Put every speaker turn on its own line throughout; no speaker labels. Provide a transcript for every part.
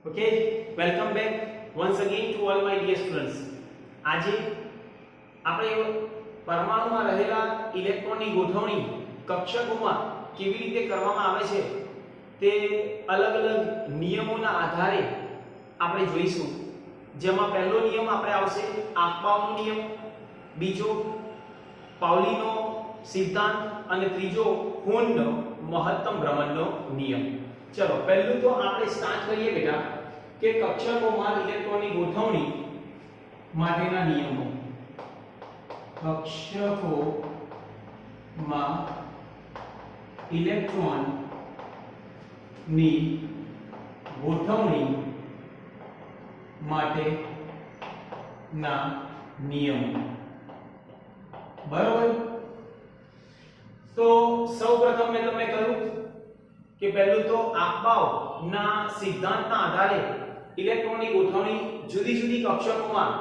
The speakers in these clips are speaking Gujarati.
Okay, welcome back once again to all my dear students. આજે આપણે પરમાણુમાં રહેલા ઇલેક્ટ્રોનની ગોઠવણી કક્ષકોમાં કેવી રીતે કરવામાં આવે છે તે અલગ અલગ નિયમોના આધારે આપણે જોઈશું. જેમાં પહેલો નિયમ આપણે આવશે આફબાઉનો નિયમ, બીજો પાઉલીનો સિદ્ધાંત અને ત્રીજો હોર્નનો મહત્તમ ભ્રમણનો નિયમ. ચલો પહેલું તો આપણે સ્ટાર્ટ કરીએ બેટા કે કક્ષકોમાં ઇલેક્ટ્રોનની ગોઠવણી માટેના નિયમો. કક્ષકોમાં ઇલેક્ટ્રોનની ગોઠવણી માટેના નિયમો. બરાબર. તો સૌપ્રથમ મેં તમને કહ્યું કે પહેલું તો આફબાઉના સિદ્ધાંતના આધારે ઇલેક્ટ્રોનની ગોઠવણી જુદી જુદી કક્ષકોમાં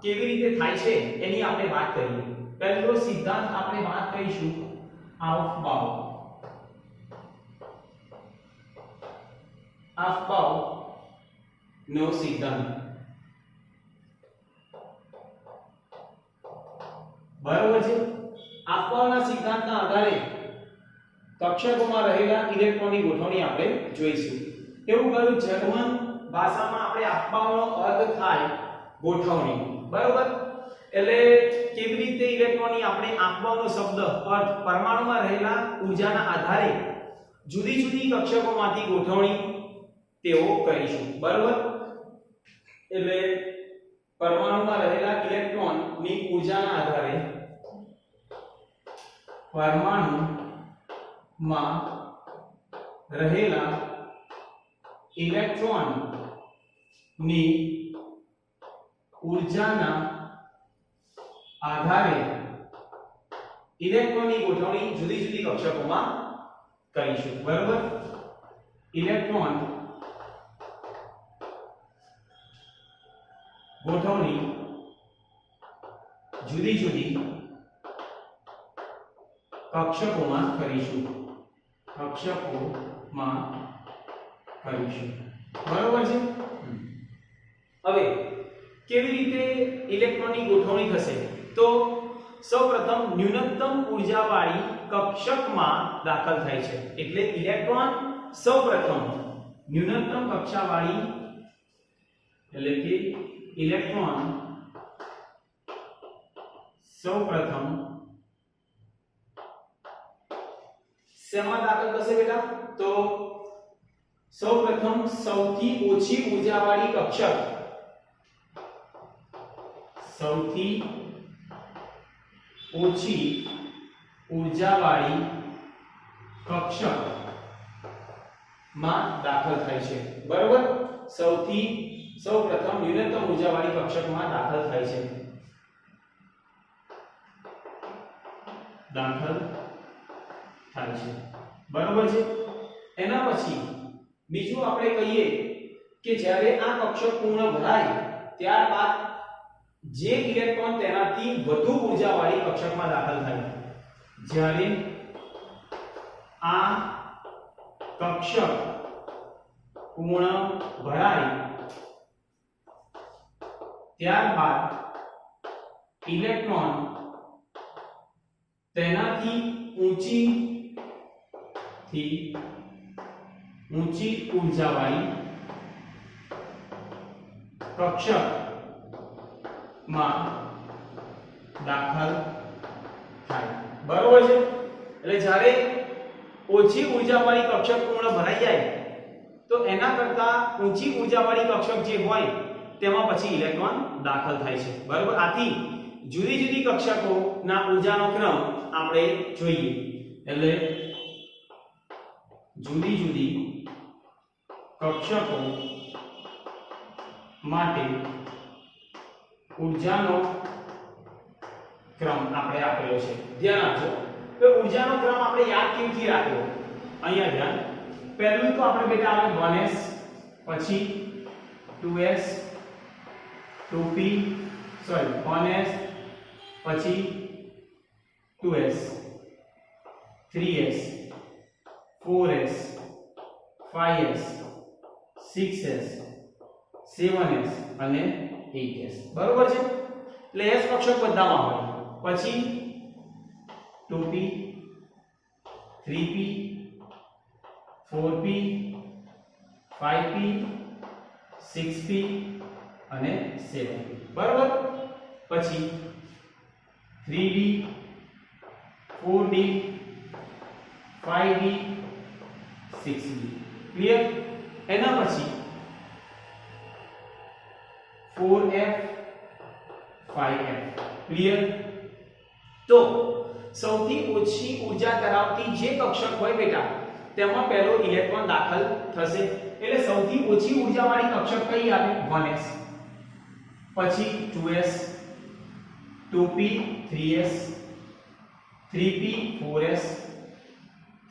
કેવી રીતે થાય છે એની આપણે વાત કરીએ. પહેલો સિદ્ધાંત આપણે વાત કરીશું આફબાઉ. આફબાઉ નો સિદ્ધાંત. બરાબર છે. આફબાઉના સિદ્ધાંતના આધારે કક્ષકોમાં રહેલા ઇલેક્ટ્રોનની ગોઠવણી આપણે જોઈશું. એવું કહ્યું જર્મન ભાષામાં આપણે આફબાઉનો અર્થ થાય ગોઠવણી. બરોબર. એટલે કેવી રીતે ઇલેક્ટ્રોનની આપણે આફબાઉનો શબ્દ અર્થ પરમાણુમાં રહેલા ઊર્જાના આધારે જુદી જુદી કક્ષકોમાંથી ગોઠવણી તેઓ કરીશું. બરોબર. એટલે પરમાણુમાં રહેલા ઇલેક્ટ્રોનની ઊર્જાના આધારે પરમાણુમાં રહેલા ઇલેક્ટ્રોનની ઊર્જાના આધારે ઇલેક્ટ્રોનની ગોઠવણી જુદી જુદી કક્ષકોમાં કરીશું. બરાબર. ઇલેક્ટ્રોન ગોઠવણી જુદી જુદી કક્ષકોમાં કરીશું. કક્ષકોમાં કરીશું. બરોબર છે. હવે કેવી રીતે ઇલેક્ટ્રોનની ગોઠવણી થશે? તો સૌપ્રથમ ન્યૂનતમ ઊર્જાવાળી કક્ષકમાં દાખલ થાય છે. એટલે ઇલેક્ટ્રોન સૌપ્રથમ ન્યૂનતમ કક્ષાવાળી એટલે કે ઇલેક્ટ્રોન સૌપ્રથમ શેમાં દાખલ થશે બેટા? તો સૌપ્રથમ સૌથી ઓછી ઊર્જાવાળી કક્ષક, સૌથી ઓછી ઊર્જાવાળી કક્ષક માં દાખલ થાય છે. બરોબર. સૌપ્રથમ ન્યૂનતમ ઊર્જાવાળી કક્ષકમાં દાખલ થાય છે. દાખલ થાય છે. બરોબર છે. એના પછી બીજું આપણે કહીએ કે જ્યારે આ કક્ષક પૂર્ણ ભરાય ત્યારબાદ જે ઇલેક્ટ્રોન તેનાથી વધુ ઊર્જાવાળી કક્ષકમાં દાખલ થાય. જ્યારે આ કક્ષક પૂર્ણ ભરાય ત્યારબાદ ઇલેક્ટ્રોન તેનાથી ઊંચી ઊર્જાવાળી કક્ષકમાં દાખલ થાય. બરોબર છે. એટલે જ્યારે ઓછી ઊર્જાવાળી કક્ષક પૂર્ણ ભરાઈ જાય તો એના કરતા ઊંચી ઊર્જાવાળી કક્ષક જે હોય તેમાં પછી ઇલેક્ટ્રોન દાખલ થાય છે. બરોબર. આથી જુદી જુદી કક્ષકોના ઊર્જાનો ક્રમ આપણે જોઈએ. એટલે જુદી જુદી કક્ષકો માટે ઊર્જાનો ક્રમ આપણે આપેલો છે. ધ્યાન આપજો. તો ઊર્જાનો ક્રમ આપણે યાદ કેવી રાખ્યો? અહીંયા ધ્યાન. પહેલું તો આપણે બેટા આવે 1s, પછી 2s, 2p, 1s, પછી 2s, 3s, 4s, 5s, 6s, 7s અને 8s બરોબર છે એટલે s કક્ષક બધામાં હોય પછી 2p 3p 4p 5p 6p અને 7p બરાબર પછી 3d 4d 5d 6d clear એના પછી 4f 5f ક્લિયર તો સૌથી ઓછી ઊર્જા ધરાવતી જે કક્ષક હોય બેટા તેમાં પહેલો ઇલેક્ટ્રોન દાખલ થશે એટલે સૌથી ઓછી ઊર્જાવાળી કક્ષક કઈ આવે 1s પછી 2s 2p 3s 3p 4s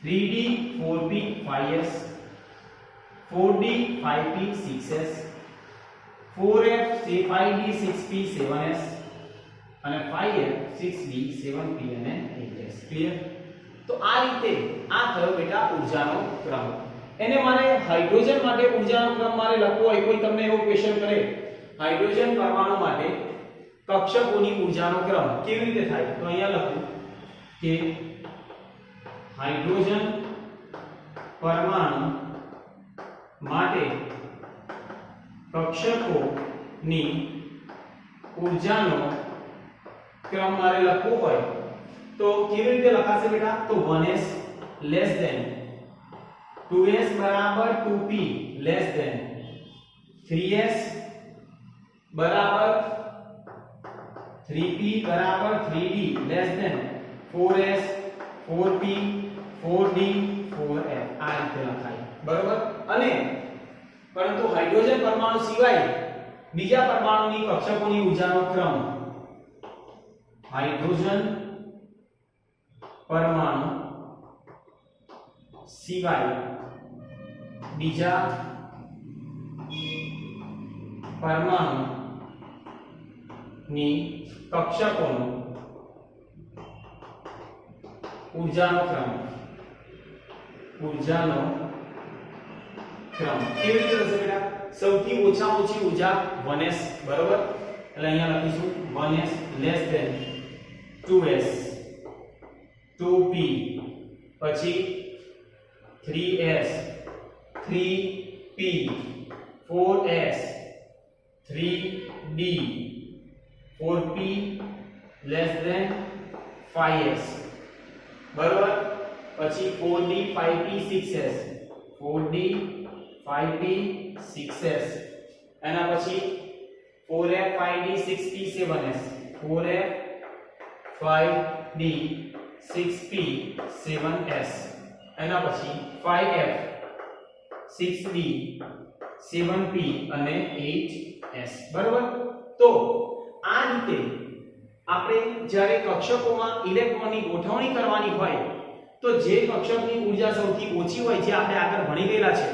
3d 4p 5s 4d 5p 6s 4f 5d 6p 7s અને 5f 6d 7p અને 8s ક્લિયર તો આ રીતે આ થયો બેટા ઊર્જાનો ક્રમ એને મારે હાઇડ્રોજન માટે ઊર્જાનો ક્રમ મારે લખવો હોય કોઈ તમને એવો ક્વેશ્ચન કરે હાઇડ્રોજન પરમાણુ માટે કક્ષકોની ઊર્જાનો ક્રમ કેવી રીતે થાય તો અહીંયા લખું કે હાઇડ્રોજન પરમાણુ માટે કક્ષકોની ઊર્જાનો ક્રમ મારે લખવો હોય તો કેવી રીતે લખાશે બેટા તો 1s લેસ ધેન 2s બરાબર 2p લેસ ધેન 3s બરાબર 3p બરાબર 3d less than 4s 4p 4d 4f આ રીતે લખાય બરાબર અને પરંતુ હાઇડ્રોજન પરમાણુ સિવાય બીજા પરમાણુની કક્ષકોની ઊર્જાનો ક્રમ હાઇડ્રોજન પરમાણુ સિવાય બીજા પરમાણુની કક્ષકોનો ઊર્જાનો ક્રમ કેવી રીતે થશે બેટા સૌથી ઓછામાં ઓછી ઊર્જા 1s બરોબર એટલે અહીંયા લખીશું 1s less than 2s 2p પછી 3s 3p 4s 3d 4p less than 5s બરોબર પછી 4d 5p 6s 4d 5p 6s એના પછી 4f 5d 6p 7s 4f 5d 6p 7s એના પછી 5f 6d 7p અને 8s બરાબર તો આ રીતે આપણે જ્યારે કક્ષકોમાં ઇલેક્ટ્રોનની ગોઠવણી કરવાની હોય તો જે કક્ષકની ઊર્જા સૌથી ઓછી હોય જે આપણે આગળ ભણી ગયેલા છે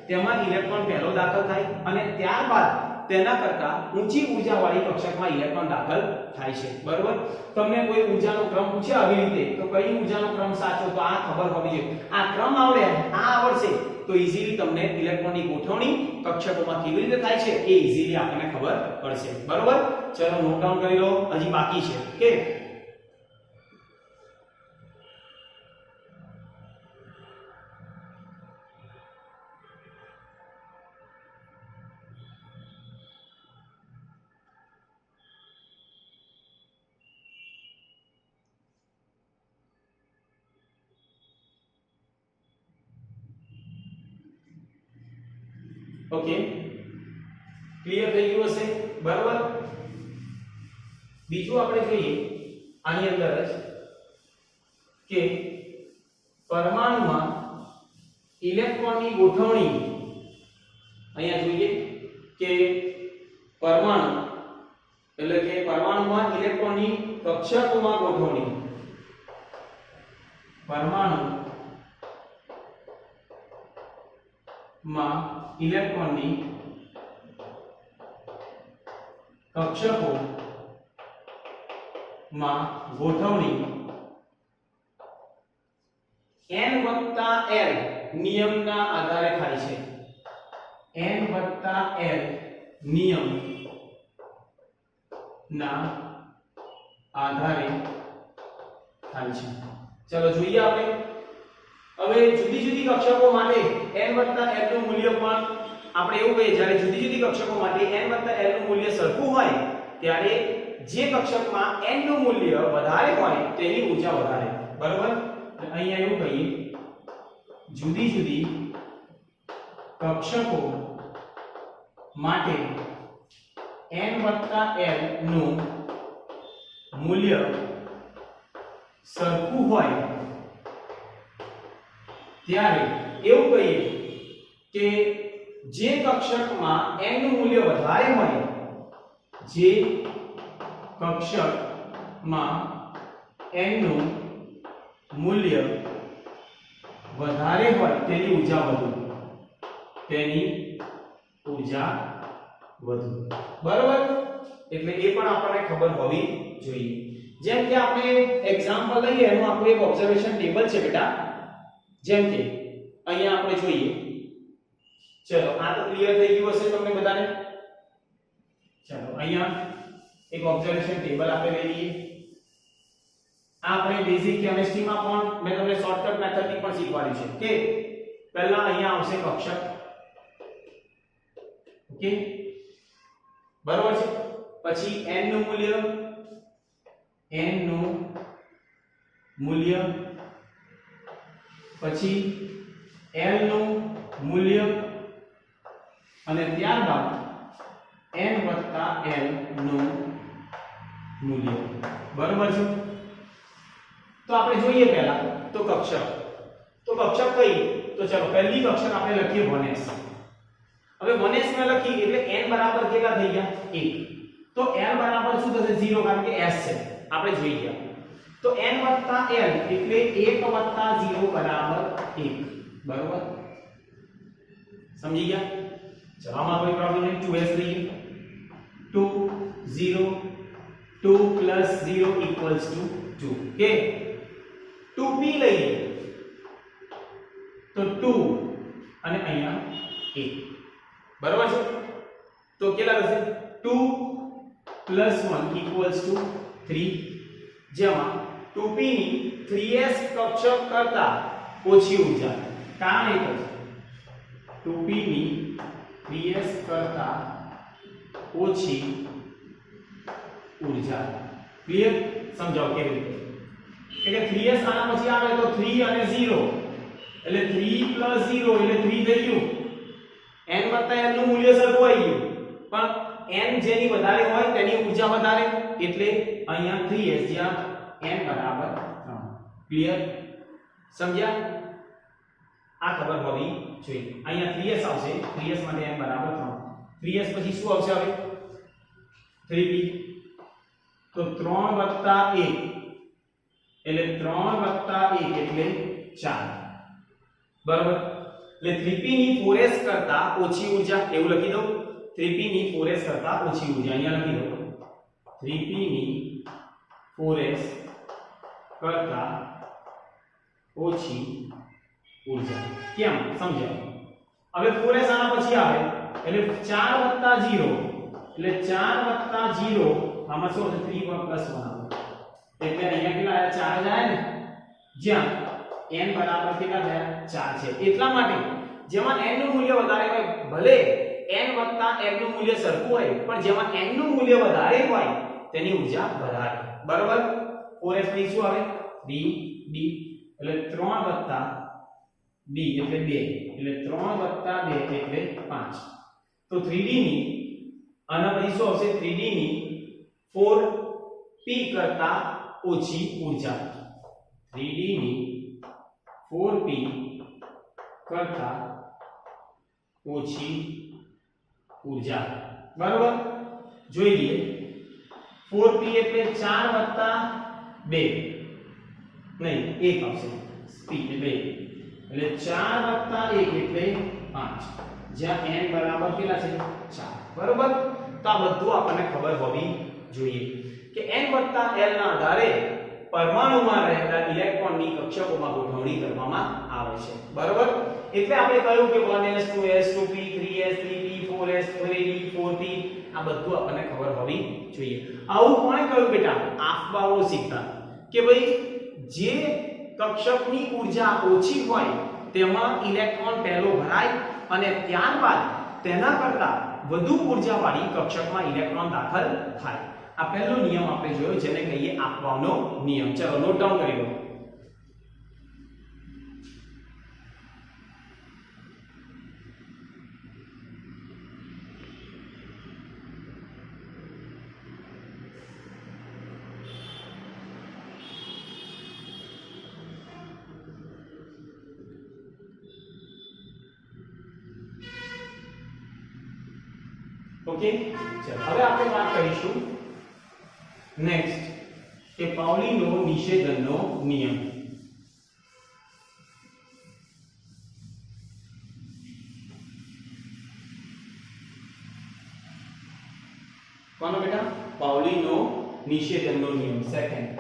તેમાં ઇલેક્ટ્રોન પહેલો દાખલ થાય અને ત્યારબાદ તેના કરતા ઊંચી ઊર્જાવાળી કક્ષકમાં ઇલેક્ટ્રોન દાખલ થાય છે બરાબર તમને કોઈ ઊર્જાનો ક્રમ પૂછે આવી રીતે તો કઈ ઊર્જાનો ક્રમ સાચો તો આ ખબર હોવી જોઈએ આ ક્રમ આવડશે તો ઈઝીલી તમને ઇલેક્ટ્રોનની ગોઠવણી કક્ષકોમાં કેવી રીતે થાય છે એ ઈઝીલી આપણને ખબર પડશે બરાબર ચલો નોટ ડાઉન કરી લો હજી બાકી છે ઓકે ઓકે ક્લિયર થઈ ગયું હશે બરાબર બીજું આપણે જોઈએ આની અંદર જ કે પરમાણુમાં ઇલેક્ટ્રોનની ગોઠવણી અહીંયા જોઈએ કે પરમાણુ એટલે કે પરમાણુમાં ઇલેક્ટ્રોનની કક્ષકોમાં ગોઠવણી પરમાણુ માં ઇલેક્ટ્રોનની કક્ષકો માં ગોઠવણી n + l નિયમના આધારે થાય છે n + l નિયમ ના આધારે થાય છે. ચલો જોઈએ આપણે. હવે જુદી જુદી કક્ષકો માટે n l નું મૂલ્ય પણ આપણે એવું કહીએ જ્યારે જુદી જુદી કક્ષકો માટે n l નું મૂલ્ય સરખું હોય ત્યારે જે કક્ષકમાં n નું મૂલ્ય વધારે હોય તેની ઊર્જા વધારે. બરોબર? અહીંયા એવું કહીએ જુદી જુદી કક્ષકો માટે n l નું મૂલ્ય સરખું હોય ત્યારે એવું કહીએ કે જે કક્ષકમાં n નું મૂલ્ય વધારે હોય, જે કક્ષકમાં n નું મૂલ્ય વધારે હોય તેની ઊર્જા વધુ, તેની ઊર્જા વધુ. બરોબર? એટલે એ પણ આપણને ખબર હોવી જોઈએ. જેમ કે આપણે એક્ઝામ્પલ લઈએ એનું આપણું એક ઓબ્ઝર્વેશન ટેબલ છે બેટા. જેમ કે અહીંયા આપણે જોઈએ. ચલો આ તો ક્લિયર થઈ ગયું હશે તમને બધાને. ચલો અહીંયા એક ઓબ્ઝર્વેશન ટેબલ આપણે લઈ લઈએ. આ આપણે બેઝિક કેમિસ્ટ્રીમાં પણ મેં તમને શોર્ટકટ મેથડથી પણ શીખવાડ્યું છે કે પહેલા અહીંયા આવશે કક્ષક. ઓકે, બરોબર છે. પછી n નું મૂલ્ય, પછી l નું મૂલ્ય અને ત્યારબાદ n l નું મૂલ્ય. બરોબર છે? તો આપણે જોઈએ પહેલા તો કક્ષક. તો કક્ષક કઈ? તો ચલો પહેલી કક્ષક આપણે લખીએ 1s. હવે 1s માં લખી એટલે n બરાબર કેટલા થઈ ગયા? 1. તો l બરાબર શું થશે? 0 કારણ કે s છે. આપણે જોઈ ગયા. તો n l એટલે 1 0 બરાબર 1. બરોબર? સમજી ગયા? ચલો આમાં કોઈ પ્રોબ્લેમ નહીં. 2s લઈએ. 2 0 2 plus 0 equals to 2. કે 2p લઈએ તો 2 અને અહીંયા 1. બરાબર છે? તો કેટલા થશે? 2 plus 1 equals to 3. જેમાં 2p ની 3s કક્ષક કરતા ઓછી ઊર્જા. કારણ એક જ 2p ની 3s કરતા ઓછી ઊર્જા. ક્લિયર? સમજાવો કેવી રીતે. એટલે 3s આના પછી આવે તો 3 અને 0 એટલે 3 plus 0 એટલે 3 થઈ ગયું. n વત્તા n નું મૂલ્ય સરખું આવી ગયું, પણ n જેની વધારે હોય તેની ઊર્જા વધારે એટલે અહીંયા 3s જ્યાં n બરાબર 3. ક્લિયર? સમજ્યા? આ ખબર હોવી જોઈએ. અહીંયા 3s આવશે. 3s માટે n બરાબર 3. 3s પછી શું આવશે? હવે 3p. તો 3 વત્તા 1 એટલે 3 વત્તા 1 એટલે 4. બરાબર? એટલે 3p ની 4s કરતા ઓછી ઊર્જા એવું લખી દો. 3p ની 4s કરતા ઓછી ઊર્જા અહીંયા લખી દો. 3p ની 4s કરતા ઓછી ઊર્જા. કેમ? સમજાવો. હવે 4s આના પછી આવે એટલે 4 વત્તા 0 એટલે 4 વત્તા 0 આમાં શું હશે? 3 plus 1 આવે. એટલે અહીંયા કેટલા આવ્યા? 4 જ આવ્યા ને. જ્યાં n બરાબર કેટલા થયા? 4 છે. એટલા માટે જેમાં n નું મૂલ્ય વધારે હોય, ભલે n વત્તા n નું મૂલ્ય સરખું હોય, પણ જેમાં n નું મૂલ્ય વધારે હોય તેની ઊર્જા વધારે. બરાબર? 4s પછી શું આવે? d d એટલે 3 વત્તા d એટલે 2 એટલે 3 વત્તા 2 એટલે 5. તો 3d ની આના પછી શું આવશે? 3d ની 4p કરતા ઓછી ઊર્જા. 3d ની 4p કરતા ઓછી ઊર્જા. બરાબર? જોઈ લઈએ. 4p એટલે 4 વત્તા 2 નહીં 1 આવશે. p એટલે 2 એટલે 4 વત્તા 1 એટલે 5. જ્યાં n બરાબર કેટલા છે? 4. બરાબર? તો આ બધું આપણને ખબર હોવી જોઈએ કે n વત્તા l ના આધારે પરમાણુમાં રહેલા ઇલેક્ટ્રોનની કક્ષકોમાં ગોઠવણી કરવામાં આવે છે. બરાબર? એટલે આપણે કહ્યું કે 1s 2s 2p 3s 3p 4s 3d 4p આ બધું આપણને ખબર હોવી જોઈએ. આવું કોણે કહ્યું બેટા? આફબાઓ સિદ્ધાંત, કે ભાઈ જે કક્ષકની ઊર્જા ઓછી હોય તેમાં ઇલેક્ટ્રોન પહેલો ભરાય અને ત્યારબાદ તેના કરતા વધુ ઊર્જાવાળી કક્ષકમાં ઇલેક્ટ્રોન દાખલ થાય. આ પહેલો નિયમ આપણે જોયો, જેને કહીએ આફબાઓનો નિયમ. ચલો નોટ ડાઉન કરી લો. ઓકે, ચલો હવે આપણે વાત કરીશું નેક્સ્ટ કે પાઉલીનો નિષેધનનો નિયમ. કોનો બેટા? પાઉલીનો નિષેધનનો નિયમ. સેકન્ડ,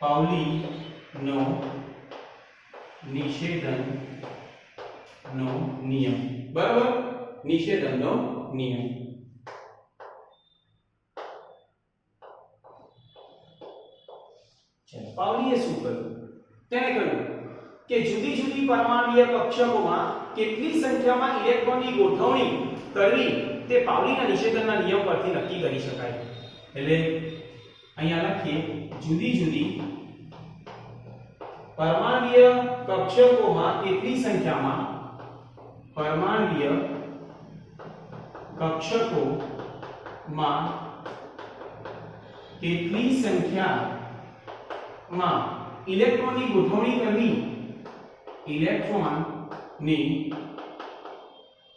પાઉલીનો નિષેધનનો નિયમ. બરાબર, નિષેધનનો નિયમ. પાઉલીએ શું કર્યું? તેણે કહ્યું કે જુદી જુદી પરમાણુય કક્ષકોમાં કેટલી સંખ્યામાં ઇલેક્ટ્રોનની ગોઠવણી કરવી તે પાઉલીના નિષેધનના નિયમ પરથી નક્કી કરી શકાય. એટલે અહીંયા લખીએ, જુદી જુદી પરમાણુય કક્ષકોમાં કેટલી સંખ્યામાં પરમાણુય કક્ષકોમાં કેટલી સંખ્યામાં ઇલેક્ટ્રોનની ગોઠવણી કરવી, ઇલેક્ટ્રોનની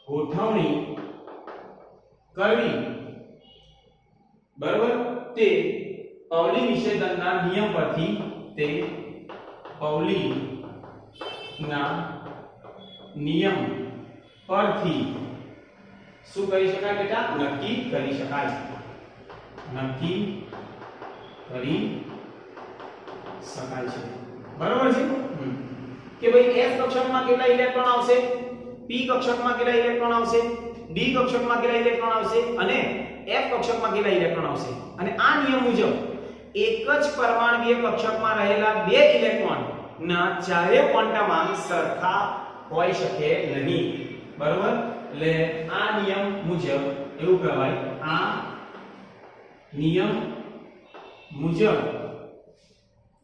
ગોઠવણી કરવી, બરાબર, તે પાઉલી નિષેધનના નિયમ પરથી, તે પાઉલીના નિયમ પરથી શું કરી શકાય બેટા? નક્કી કરી શકાય. નક્કી કરી શકાય છે. બરાબર છે કે ભાઈ S કક્ષકમાં કેટલા ઇલેક્ટ્રોન આવશે, P કક્ષકમાં કેટલા ઇલેક્ટ્રોન આવશે, D કક્ષકમાં કેટલા ઇલેક્ટ્રોન આવશે અને F કક્ષકમાં કેટલા ઇલેક્ટ્રોન આવશે. અને આ નિયમ મુજબ એક જ પરમાણુય કક્ષકમાં રહેલા બે ઇલેક્ટ્રોન ના ચારે ક્વોન્ટમ સરખા હોઈ શકે નહીં. બરાબર, એટલે આ નિયમ મુજબ એવું કહેવાય, આ નિયમ મુજબ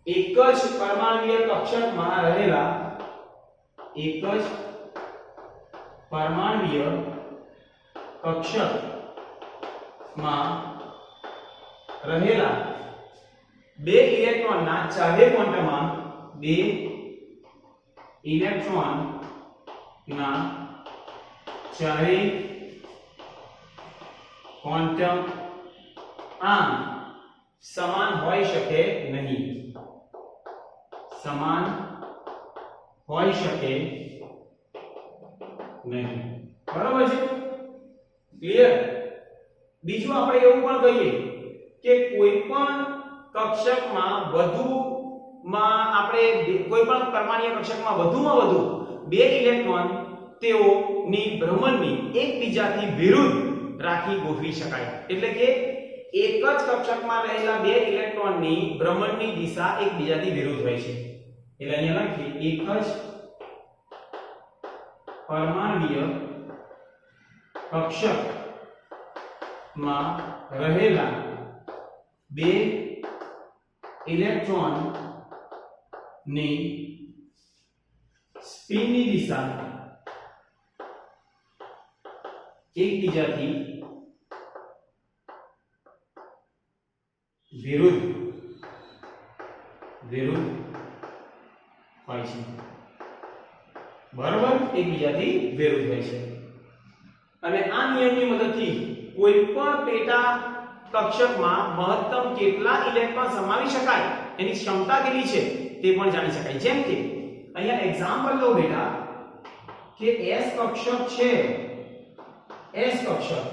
એક જ પરમાણુય કક્ષકમાં રહેલા, એક જ પરમાણુય કક્ષકમાં રહેલા બે ઇલેક્ટ્રોનના ચારે ક્વોન્ટમમાં, બે ઇલેક્ટ્રોનના ચારે ક્વોન્ટમ આમ સમાન હોઈ શકે નહીં. સમાન હોઈ શકે નહીં. બરાબર છે? ક્લિયર? બીજું આપણે એવું પણ કહીએ કે કોઈ પણ કક્ષકમાં વધુમાં આપણે કોઈ પણ પરમાણુય કક્ષકમાં વધુમાં વધુ બે ઇલેક્ટ્રોન તેઓની ભ્રમણની એકબીજાથી વિરુદ્ધ રાખી ગોઠવી શકાય. એટલે કે એક જ કક્ષકમાં રહેલા બે ઇલેક્ટ્રોનની ભ્રમણની દિશા એકબીજાથી વિરુદ્ધ હોય છે. એટલે અહીંયા લખીએ, એક જ પરમાણુય કક્ષકમાં રહેલા બે ઇલેક્ટ્રોન ની સ્પિનની દિશા એકબીજાથી વિરુદ્ધ હોય છે. બરાબર, એકબીજાથી વિરુદ્ધ હોય છે. અને આ નિયમની મદદથી કોઈ પણ પેટા કક્ષકમાં મહત્તમ કેટલા ઇલેક્ટ્રોન સમાવી શકાય, એની ક્ષમતા કેટલી છે તે પણ જાણી શકાય. જેમ કે અહીંયા એક્ઝામ્પલ લો બેટા કે S કક્ષક છે, S કક્ષક,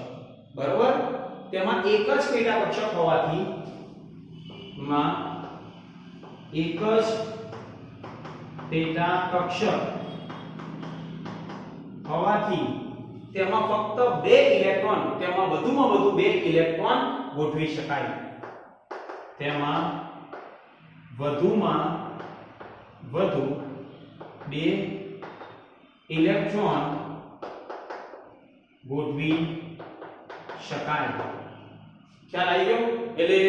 બરાબર, તેમાં એક જ પેટા કક્ષક હોવાથી એક જ પેટા કક્ષક હોવાથી તેમાં ફક્ત 2 ઇલેક્ટ્રોન, તેમાં વધુમાં વધુ 2 ઇલેક્ટ્રોન ગોઠવી શકાય. તેમાં વધુમાં વધુ 2 ઇલેક્ટ્રોન ગોઠવી શકાય. ખ્યાલ આવી ગયો? એટલે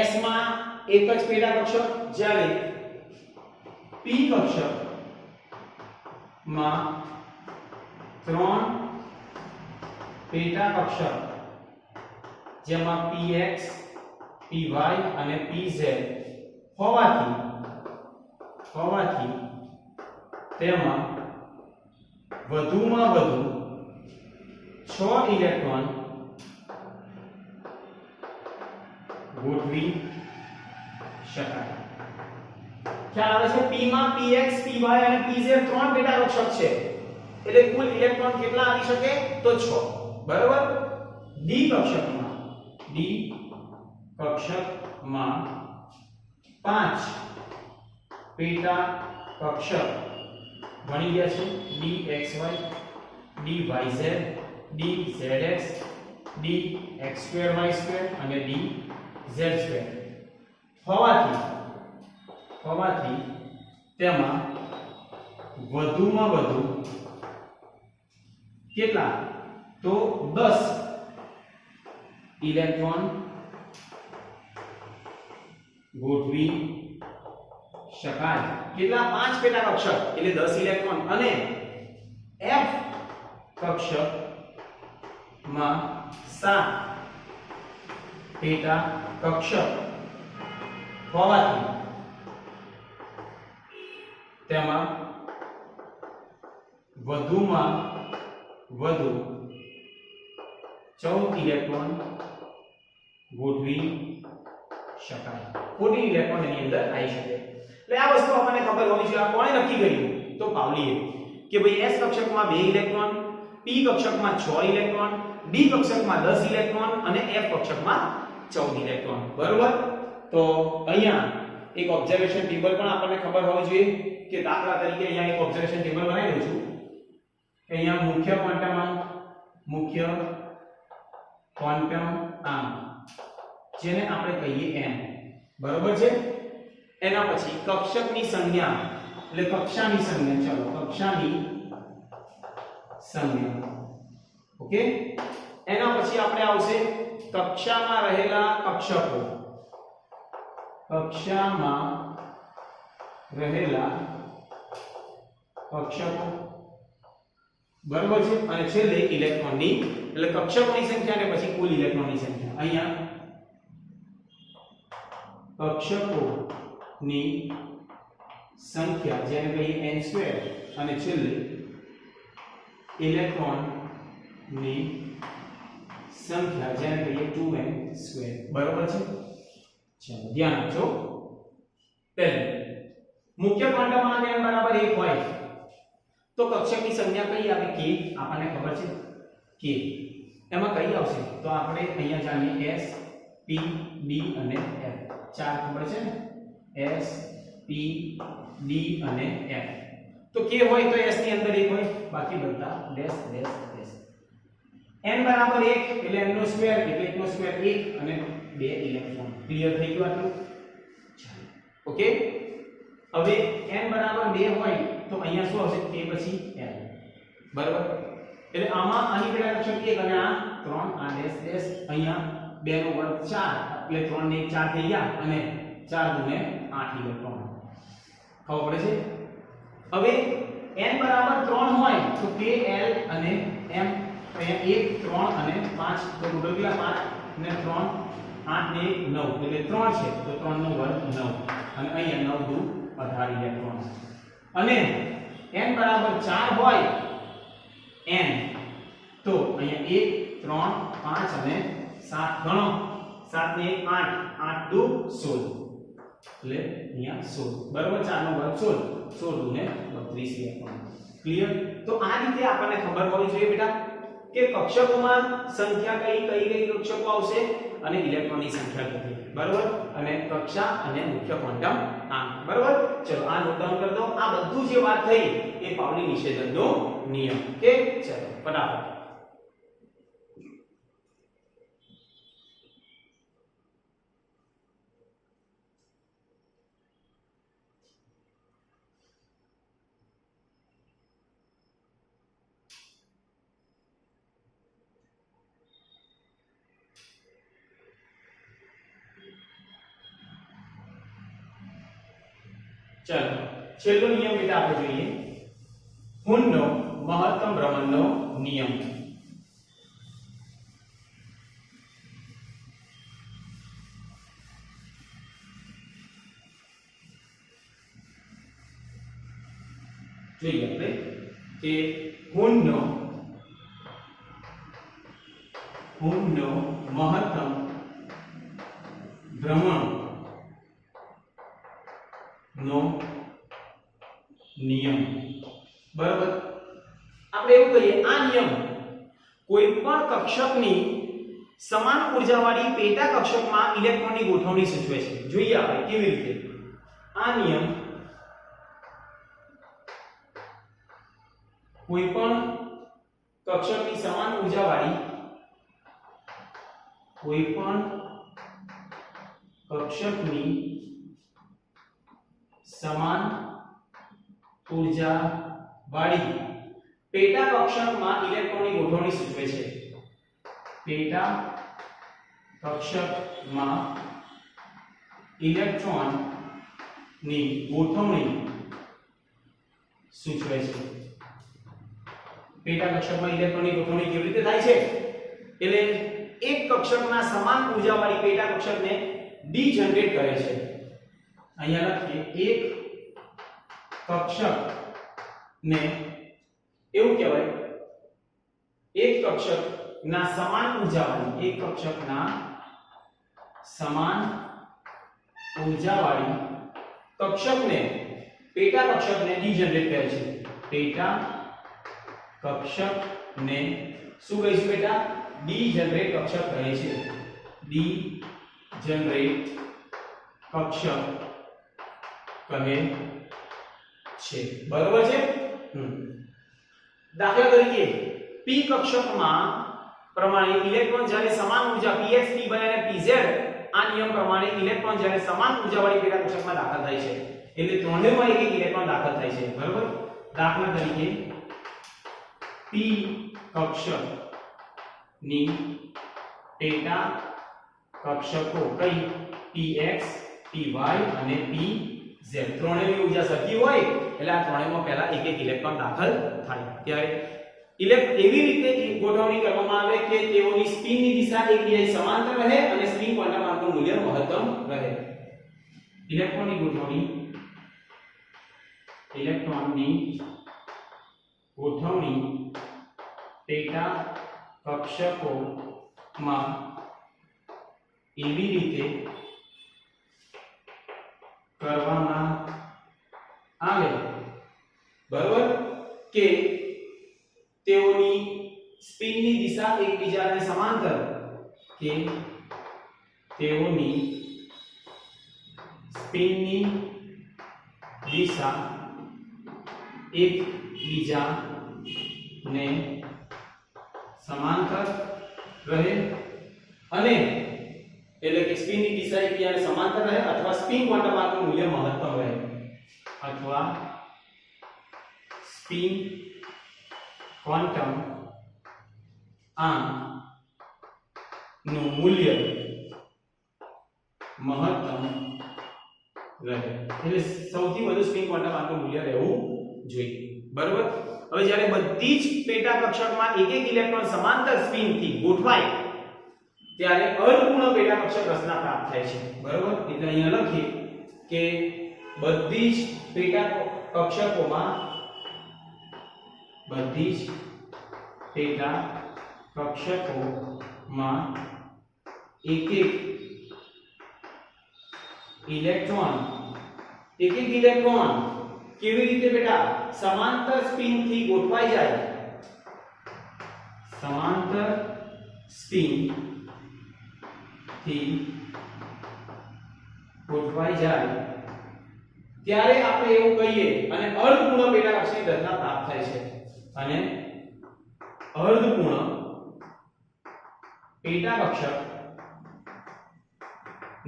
S માં એક જ પેટા કક્ષક, જ્યારે P કક્ષક માં 3 પેટા કક્ષક, જેમાં px, py અને pz હોવાથી તેમાં વધુમાં વધુ 6 ઇલેક્ટ્રોન ગોઠવી શકાય. ખ્યાલ આવે છે? P માં px, py અને pz 3 પેટા કક્ષક છે, એટલે કુલ ઇલેક્ટ્રોન કેટલા આવી શકે? તો 6. બરાબર? D કક્ષકમાં 5 પેટા કક્ષક બની ગયા છે. dxy, dyz, dzx, dx2y2 અને dz2 હોવાથી તેમાં વધુમાં વધુ કેટલા? તો 10 ઇલેક્ટ્રોન ગોઠવી શકાય. કેટલા? 5 પેટા કક્ષક એટલે 10 ઇલેક્ટ્રોન, અને F કક્ષકમાં 7 પેટા કક્ષક હોવાથી તેમાં વધુમાં વધુ 14 ઇલેક્ટ્રોન ગોઠવી શકાય. 14 ઇલેક્ટ્રોન એની અંદર આવી શકે. એટલે આ વસ્તુ આપણને ખબર હોવી જોઈએ. આ કોણે નક્કી કર્યું? તો પાઉલીએ, કે ભાઈ S કક્ષકમાં 2 electron, P કક્ષકમાં 6 electron, D કક્ષકમાં 10 electron અને F કક્ષકમાં 14 ઇલેક્ટ્રોન. બરોબર? તો અહીંયા એક ઓબ્ઝર્વેશન ટેબલ પણ આપણને ખબર હોવી જોઈએ, કે દાખલા તરીકે અહીંયા એક ઓબ્ઝર્વેશન ટેબલ બનાવી દઉં છું. કે અહીંયા મુખ્ય ક્વોન્ટમ આંક, જેને આપણે કહીએ m. બરોબર છે? એના પછી કક્ષકની સંજ્ઞા, એટલે કક્ષાની સંજ્ઞા. ચલો, કક્ષાની સંજ્ઞા. ઓકે? એના પછી આપણે આવશે કક્ષામાં રહેલા કક્ષકો. કક્ષામાં રહેલા કક્ષકો. બરોબર છે? અને છેલ્લે ઇલેક્ટ્રોનની, એટલે કક્ષકોની સંખ્યા અને પછી કુલ ઇલેક્ટ્રોનની સંખ્યા. અહીંયા કક્ષકોની સંખ્યા જેને કહીએ n2, અને છેલ્લે ઇલેક્ટ્રોનની સંખ્યા જેને કહીએ 2n2. બરોબર છે? ચાલો ધ્યાન આપજો. પહેલું, મુખ્ય ક્વોન્ટમ આંક n બરાબર 1 હોય તો કક્ષકની સંજ્ઞા કઈ આવે? k. આપણને ખબર છે k. એમાં કઈ આવશે? તો આપણે અહીંયા જાણીએ s, p, d અને f. ચાર ખબર છે ને? s, p, d અને f. તો k હોય તો s ની અંદર 1 હોય, બાકી બધા ડેશ ડેશ ડેશ. n બરાબર 1 એટલે n નો સ્ક્વેર એટલે 1 નો સ્ક્વેર 1 અને 2 ઇલેક્ટ્રોન. ક્લિયર થઈ ગયું આટલું? ચાલો. ઓકે? હવે n બરાબર 2 હોય તો અહીંયા શું આવશે? k પછી l. બરાબર? એટલે આમાં આની પેટા કક્ષક 1 અને આ 3, આ ડેશ ડેશ, અહીંયા 2 નો વર્ગ 4 એટલે 3 ને 1 4 થઈ ગયા, અને 4 દુને 8 ઇલેક્ટ્રોન. ખબર પડે છે? હવે n બરાબર 3 હોય તો k l અને m, અહીંયા 1 3 અને 5, તો ટોટલ કેટલા? 5 ને 3 8 ને 1 9, એટલે 3 છે તો 3 નો વર્ગ 9, અને અહીંયા 9 દુ 18 ઇલેક્ટ્રોન. અને n બરાબર 4 હોય n, તો અહીંયા 1 3 5 અને 7 ગણો. 7 ને 1 8, 8 દુ 16, એટલે અહીંયા 16. બરાબર? 4 નો વર્ગ 16, 16 દુ ને 32 ઇલેક્ટ્રોન. ક્લિયર? તો આ રીતે આપણને ખબર હોવી જોઈએ બેટા કે કક્ષકોમાં સંખ્યા કઈ કક્ષકો આવશે અને ઇલેક્ટ્રોનની સંખ્યા કેટલી. બરાબર? અને કક્ષા અને મુખ્ય ક્વોન્ટમ આંક. બરાબર? ચલો આ નોટ ડાઉન કરી દો. આ બધું જે વાત થઈ એ પાઉલી નિષેધનનો નિયમ. ઓકે? ચલો ફટાફટ ચાલો છેલ્લો નિયમ બેટા આપણે જોઈએ હુનનો મહત્તમ ભ્રમણનો નિયમ. જોઈએ આપણે કે હુનનો મહત્તમ ભ્રમણ નો નિયમ. બરાબર, આપણે એવું કહીએ આ નિયમ કોઈ પણ કક્ષકની સમાન ઉર્જાવાળી પેટા કક્ષકમાં ઇલેક્ટ્રોનની ગોઠવણી સૂચવે છે. જોઈએ આપણે કેવી રીતે. આ નિયમ કોઈ પણ કક્ષકની સમાન ઉર્જાવાળી પેટા કક્ષકમાં ઇલેક્ટ્રોનની ગોઠવણી સૂચવે છે. પેટા કક્ષકમાં ઇલેક્ટ્રોનની ગોઠવણી સૂચવે છે. પેટા કક્ષકમાં ઇલેક્ટ્રોનની ગોઠવણી કેવી રીતે થાય છે? એટલે એક કક્ષકના સમાન ઉર્જાવાળી પેટા કક્ષકને ડીજનરેટ કરે છે. અહીંયા લખીએ એક કક્ષકને એવું કહેવાય એક કક્ષકના સમાન ઉર્જાવાળી કક્ષકને પેટા કક્ષકને ડીજનરેટ કરે છે. પેટા કક્ષકને શું કહીશું બેટા? ડીજનરેટ કક્ષક કહે છે. ડીજનરેટ કક્ષક કહે છે. બરોબર છે? દાખલા તરીકે p કક્ષકમાં પ્રમાણે ઇલેક્ટ્રોન જ્યારે સમાન ઉર્જા px py અને pz આ નિયમ પ્રમાણે ઇલેક્ટ્રોન જ્યારે સમાન ઉર્જાવાળી પેટા કક્ષકમાં દાખલ થાય છે એટલે ત્રણેયમાં એક ઇલેક્ટ્રોન દાખલ થાય છે. બરોબર, દાખલા તરીકે p કક્ષકની પેટા કક્ષકો કઈ px py અને pz ત્રણેયની ઉર્જા સરખી હોય એટલે આ ત્રણેયમાં પહેલા એક એક ઇલેક્ટ્રોન દાખલ થાય. ત્યારે એવી રીતે ગોઠવણી કરવામાં આવે કે તેઓની સ્પિનની દિશા એકબીજાની સમાંતર રહે અને સ્પિન ક્વોન્ટમ આંકનું મૂલ્ય મહત્તમ રહે. ઇલેક્ટ્રોનની ગોઠવણી પેટા કક્ષકોમાં એવી રીતે કરવામાં આવે બરોબર કે તેઓની સ્પિનની દિશા એકબીજાને સમાંતર રહે અને એટલે કે સ્પિનની દિશા એકબીજાને સમાંતર રહે અથવા સ્પિન ક્વોન્ટમ આંકનું મૂલ્ય મહત્તમ રહે અથવા સ્પિન ક્વોન્ટમ આંકનું મૂલ્ય મહત્તમ રહે. એટલે સૌથી વધુ સ્પિન ક્વોન્ટમ આંકનું મૂલ્ય રહેવું જોઈએ. બરોબર, હવે જ્યારે બધી જ પેટા કક્ષકમાં એક એક ઇલેક્ટ્રોન સમાંતર સ્પિનથી ગોઠવાય ત્યારે અર્ધપૂર્ણ પેટા કક્ષક રચના પ્રાપ્ત થાય છે. બરોબર, એટલે અહીંયા લખીએ કે બધી જ પેટા કક્ષકોમાં એક એક ઇલેક્ટ્રોન કેવી રીતે બેટા સમાંતર સ્પિન થી ગોઠવાઈ જાય ત્યારે આપણે એવું કહીએ અને અર્ધપૂર્ણ પેટા કક્ષકની રચના પ્રાપ્ત થાય છે. અને અર્ધપૂર્ણ પેટા કક્ષક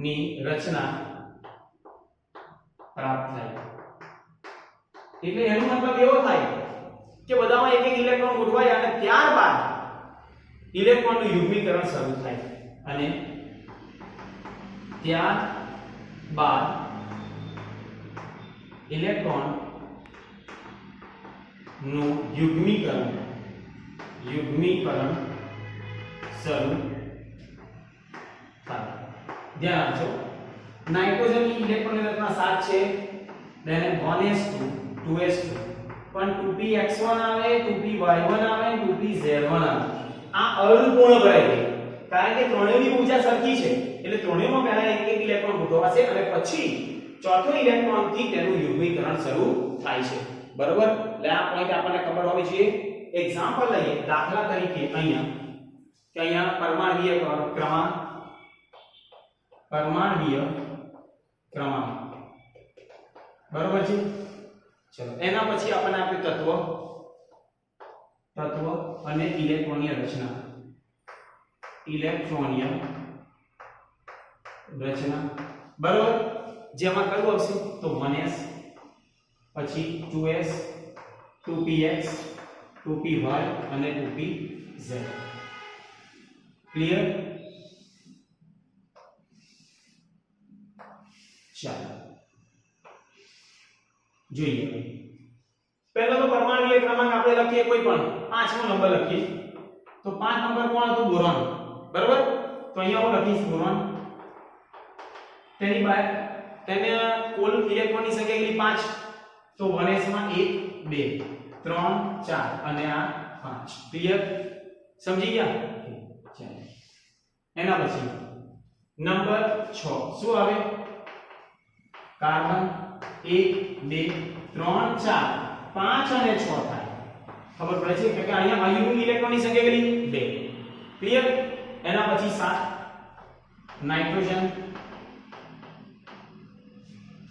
ની રચના પ્રાપ્ત થાય એટલે એનો મતલબ એવો થાય કે બધામાં એક એક ઇલેક્ટ્રોન ગોઠવાય અને ત્યારબાદ ઇલેક્ટ્રોનનું યુગ્મીકરણ શરૂ થાય અને ત્યારબાદ ઇલેક્ટ્રોન નું યુગ્મીકરણ શરૂ થાય. ધ્યાન આપજો, નાઇટ્રોજનની ઇલેક્ટ્રોનની રચના 7 છે, then 1s2 2s2 પણ 2px1 આવે, 2py1 આવે, 2pz1 આવે. આ અર્ધપૂર્ણ ભરાય છે કારણ કે ત્રણેયની ઊર્જા સરખી છે, એટલે ત્રણેયમાં પહેલા એક એક ઇલેક્ટ્રોન ગોઠવાશે અને પછી ચોથો ઇલેક્ટ્રોન થી તેનું યુગ્મીકરણ શરૂ થાય છે. બરોબર? એટલે આ પોઈન્ટ આપણને ખબર હોવી જોઈએ. એક્ઝામ્પલ લઈએ, દાખલા તરીકે અહીંયા પરમાણ્વીય ક્રમાંક બરોબર છે. ચલો એના પછી આપણને આપ્યું તત્વ અને ઇલેક્ટ્રોનીય રચના. બરોબર, જેમાં કયું આવશે તો 1s, પછી 2s, 2px, 2py અને 2pz. ક્લિયર? ચાલો જોઈએ. પહેલો તો પરમાણ્વીય ક્રમાંક આપણે લખીએ કોઈ પણ પાંચમો નંબર લખીએ તો 5 નંબર કોણ હતું? બોરોન. બરોબર, તો અહીંયા હું લખીશ બોરોન. તેની બાદ તેને કુલ ઇલેક્ટ્રોનની સંખ્યા કેટલી? 5. તો 1s માં 1 2 3 4 અને આ 5. ક્લિયર? સમજી ગયા? ચાલો એના પછી નંબર 6 શું આવે? કાર્બન 1 2 3 4 5 અને 6 થાય. ખબર પડે છે કે અહીંયા અયુની ઇલેક્ટ્રોનની સંખ્યા કેટલી? 2. ક્લિયર? એના પછી 7 નાઇટ્રોજન,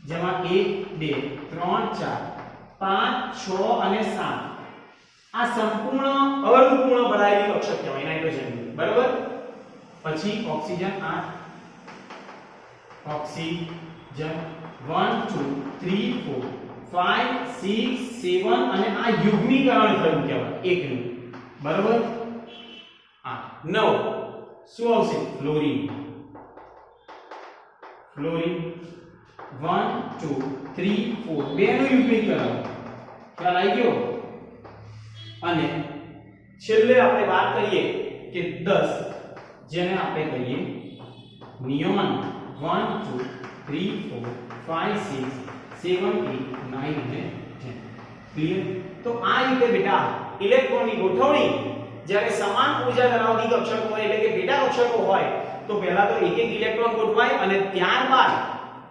જેમાં 1 2 3 4 5 6 અને 7 આ સંપૂર્ણ અર્ધપૂર્ણ ભરાયેલી કક્ષક કહેવાય નાઇટ્રોજન. બરાબર? પછી ઓક્સિજન 8 ઓક્સિજન 1 2 3 4 5 6 7 અને આ યુગ્મીકરણ થયું કહેવાય એકનું. બરાબર? 8 9 શું આવશે? ફ્લોરીન 1 2 3 4 બેનું યુગ્મીકરણ. ખ્યાલ આવી ગયો? અને છેલ્લે આપણે વાત કરીએ કે 10 જેને આપણે કહીએ નિયોન 1 2 3 4 5 6 7 8 9 અને 10. ક્લિયર? તો આ રીતે બેટા ઇલેક્ટ્રોનની ગોઠવણી જ્યારે સમાન ઊર્જા ધરાવતી કક્ષકો હોય એટલે કે પેટા કક્ષકો હોય તો પહેલા તો એક એક ઇલેક્ટ્રોન ગોઠવાય અને ત્યારબાદ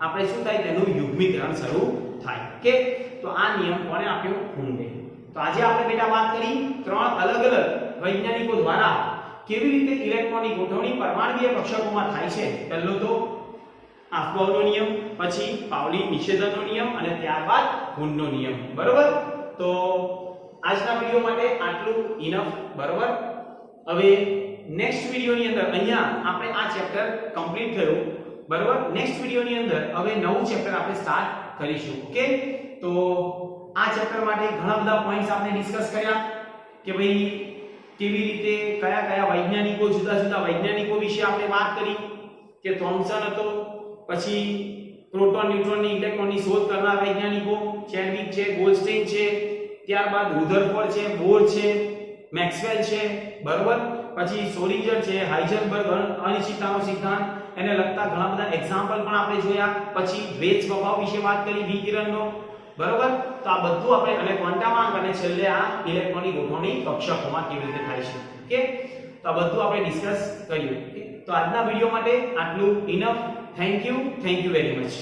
આપણે શું થાય? તેનું યુગ્મીકરણ શરૂ થાય. કે તો આ નિયમ કોણે આપ્યો? કુંડે. તો આજે આપણે બેટા વાત કરી 3 અલગ અલગ વૈજ્ઞાનિકો દ્વારા કેવી રીતે ઇલેક્ટ્રોનની ગોઠવણી પરમાણ્વીય કક્ષકોમાં થાય છે. પહેલો તો આફબાઉનો નિયમ, પછી પાઉલી નિષેધનનો નિયમ અને ત્યારબાદ કુંડનો નિયમ. બરોબર? તો આજના વિડિયો માટે આટલું ઇનફ. બરોબર? હવે નેક્સ્ટ વિડિયોની અંદર અહીંયા આપણે આ ચેપ્ટર કમ્પ્લીટ થયું. બરોબર? નેક્સ્ટ વિડિયોની અંદર હવે નવું ચેપ્ટર આપણે સ્ટાર્ટ કરીશું. ઓકે? તો આ ચેપ્ટર માટે ઘણા બધા પોઈન્ટ્સ આપણે ડિસ્કસ કર્યા કે ભાઈ કેવી રીતે કયા કયા વૈજ્ઞાનિકો જુદા જુદા વૈજ્ઞાનિકો વિશે આપણે વાત કરી કે થોમ્સન હતો, પછી પ્રોટોન ન્યુટ્રોનની ઇલેક્ટ્રોનની શોધ કરનાર વૈજ્ઞાનિકો ચેડવિક છે, ગોલ્ડસ્ટેઇન છે, ત્યારબાદ રુધરફોર્ડ છે, બોર છે, મેક્સવેલ છે. બરોબર? પછી સોલિન્જર છે, હાઇઝનબર્ગ અનિશ્ચિતતાનો સિદ્ધાંત, એને લગતા ઘણા બધા એક્ઝામ્પલ પણ આપણે જોયા. પછી દ્વૈત સ્વભાવ વિશે વાત કરી વિકિરણનો. બરોબર? તો આ બધું આપણે અને ક્વોન્ટામાંક અને છેલ્લે આ ઇલેક્ટ્રોનની ગોઠવણી કક્ષકોમાં કેવી રીતે થાય છે. ઓકે? તો આ બધું આપણે ડિસ્કસ કર્યું. ઓકે? તો આજના વિડિયો માટે આટલું enough. Thank you very much.